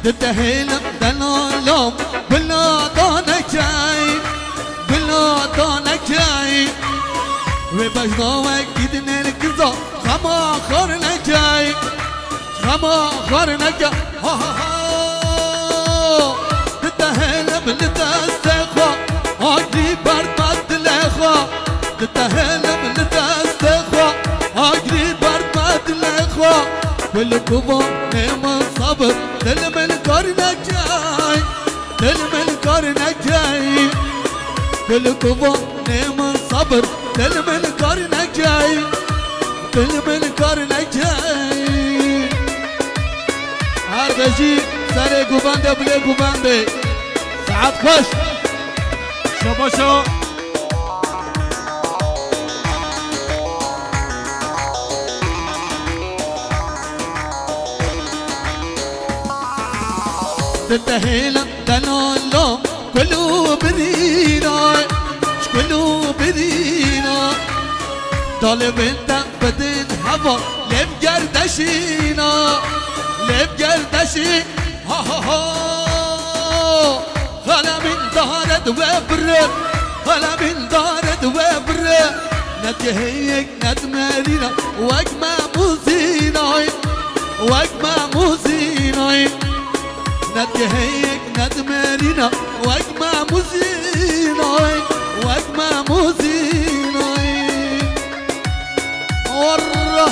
تتهلم دلالم بلا دانكاي بلا دانكاي وبجناوك جدن الكزا خما خرنكاي خما خرنكاي ها ها ها تتهلم لتستخوا اجري برد الاخوا تتهلم لتستخوا اجري برد الاخوا كل كبا نعم صبر دل كارنكاي دل كارنكاي كل كبا نعم صبر دل كارنكاي دل كارنكاي هردجي سري قبانده بلي قبانده ساعات خوش شباشا تتهيلم دلالم كلو بدينا كلو بدينا طالب انت بدين هوا لب قردشينا لب قردشي ها ها ها خلا من دارد وبرد خلا من دارد وبرد نتهيك ندمالينا واجمع موزينا واجمع موزينا نتهيك ندمالينا واجمع موزينا واجمع موزينا ورا